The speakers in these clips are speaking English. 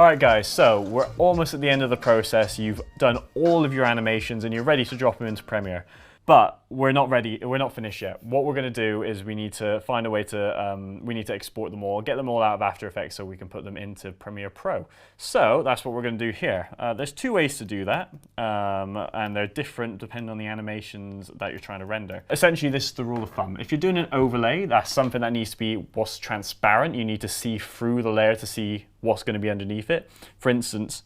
Alright guys, so we're almost at the end of the process. You've done all of your animations and you're ready to drop them into Premiere. But we're not ready, we're not finished yet. What we're going to do is we need to find a way to, we need to export them all, get them all out of After Effects so we can put them into Premiere Pro. So that's what we're going to do here. There's two ways to do that, and they're different depending on the animations that you're trying to render. Essentially, this is the rule of thumb. If you're doing an overlay, that's something that needs to be what's transparent. You need to see through the layer to see what's going to be underneath it. For instance,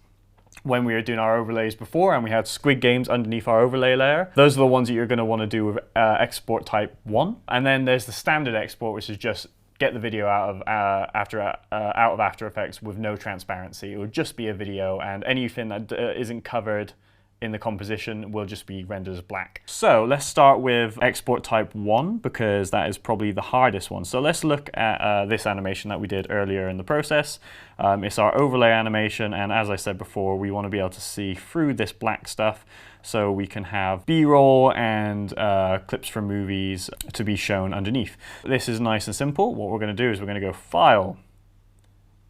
when we were doing our overlays before and we had Squid Games underneath our overlay layer, those are the ones that you're going to want to do with export type 1. And then there's the standard export, which is just get the video out of After Effects with no transparency. It would just be a video, and anything that isn't covered in the composition will just be rendered as black. So let's start with export type 1 because that is probably the hardest one. So let's look at this animation that we did earlier in the process. It's our overlay animation, and as I said before, we want to be able to see through this black stuff so we can have B-roll and clips from movies to be shown underneath. This is nice and simple. What we're going to do is we're going to go File,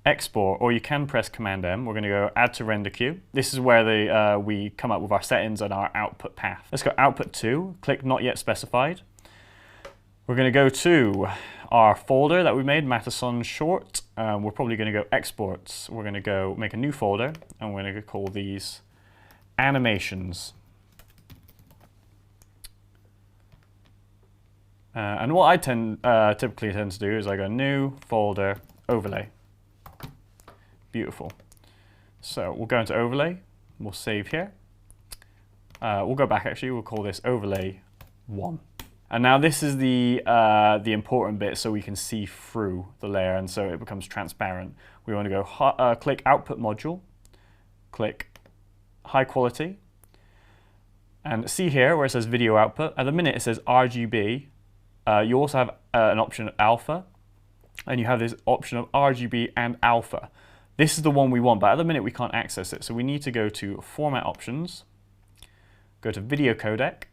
Export, or you can press Command M. We're going to go Add to Render Queue. This is where we come up with our settings and our output path. Let's go Output 2, click Not Yet Specified. We're going to go to our folder that we made, Matterson Short. We're probably going to go Exports. We're going to go make a new folder, and we're going to call these Animations. And what I typically tend to do is I go New, Folder, Overlay. Beautiful. So we'll go into Overlay, we'll save here. We'll go back actually, we'll call this Overlay 1. And now this is the important bit so we can see through the layer and so it becomes transparent. We want to go click Output Module, click High Quality, and see here where it says Video Output. At the minute it says RGB. You also have an option of Alpha, and you have this option of RGB and Alpha. This is the one we want, but at the minute we can't access it. So we need to go to Format Options, go to Video Codec,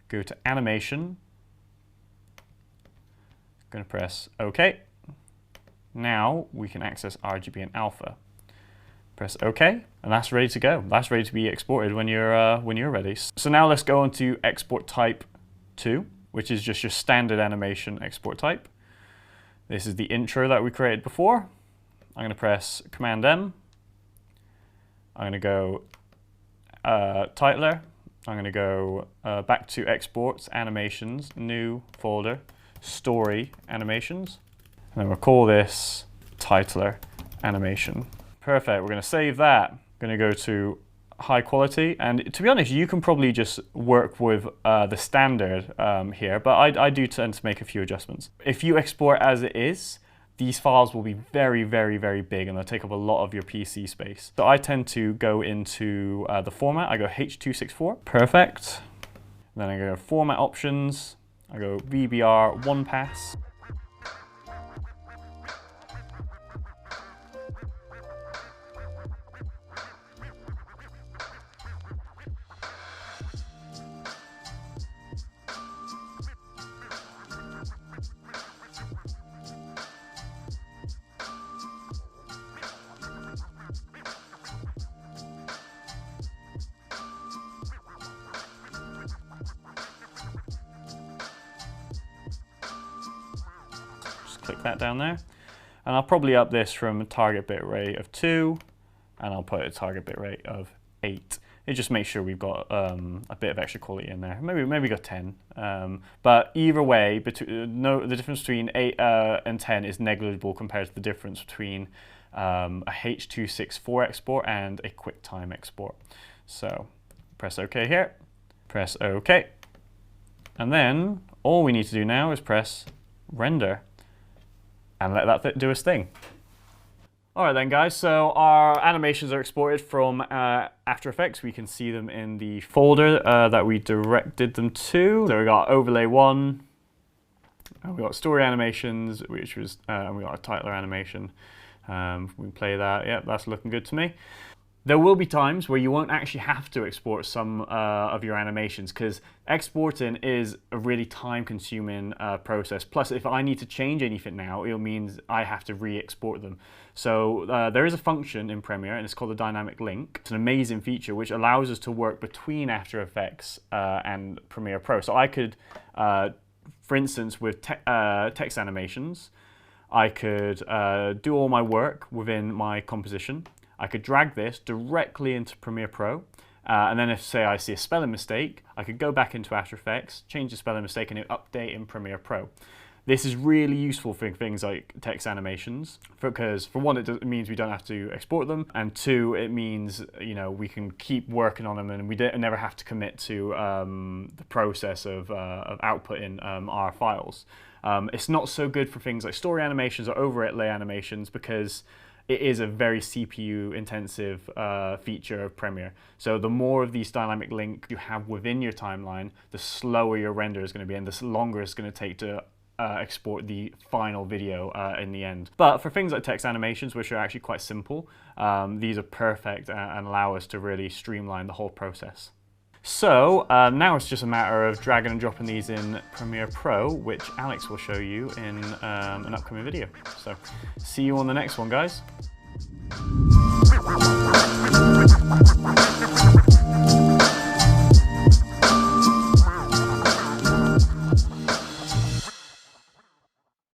go to Animation, going to press OK. Now we can access RGB and Alpha. Press OK, and that's ready to go. That's ready to be exported when you're ready. So now let's go on to Export Type 2, which is just your standard animation export type. This is the intro that we created before. I'm going to press Command M. I'm going to go Titler. I'm going to go back to Exports, Animations, New Folder, Story, Animations. And then we'll call this Titler Animation. Perfect. We're going to save that. I'm going to go to High Quality, and to be honest, you can probably just work with the standard here, but I do tend to make a few adjustments. If you export as it is, these files will be very, very, very big and they'll take up a lot of your PC space. So I tend to go into the format. I go H.264, perfect. Then I go Format Options, I go VBR 1 pass. Click that down there, and I'll probably up this from a target bit rate of 2, and I'll put a target bit rate of 8. It just makes sure we've got a bit of extra quality in there. Maybe got 10, but either way, the difference between 8 and 10 is negligible compared to the difference between a H.264 export and a QuickTime export. So press OK here, press OK, and then all we need to do now is press Render and let that do its thing. Alright then guys, so our animations are exported from After Effects. We can see them in the folder that we directed them to. So we got Overlay 1, and we got Story Animations, which was, and we got a Titler animation. We can play that, yep, that's looking good to me. There will be times where you won't actually have to export some of your animations, because exporting is a really time-consuming process. Plus, if I need to change anything now, it means I have to re-export them. So there is a function in Premiere, and it's called the dynamic link. It's an amazing feature which allows us to work between After Effects and Premiere Pro. So I could, for instance, with text animations, I could do all my work within my composition. I could drag this directly into Premiere Pro, and then if, say, I see a spelling mistake, I could go back into After Effects, change the spelling mistake, and it update in Premiere Pro. This is really useful for things like text animations, because for one, it means we don't have to export them, and two, it means, you know, we can keep working on them, and we never have to commit to the process of outputting our files. It's not so good for things like story animations or overlay animations, because it is a very CPU intensive feature of Premiere. So the more of these dynamic link you have within your timeline, the slower your render is going to be, and the longer it's going to take to export the final video in the end. But for things like text animations, which are actually quite simple, these are perfect and allow us to really streamline the whole process. So now it's just a matter of dragging and dropping these in Premiere Pro, which Alex will show you in an upcoming video. So see you on the next one, guys.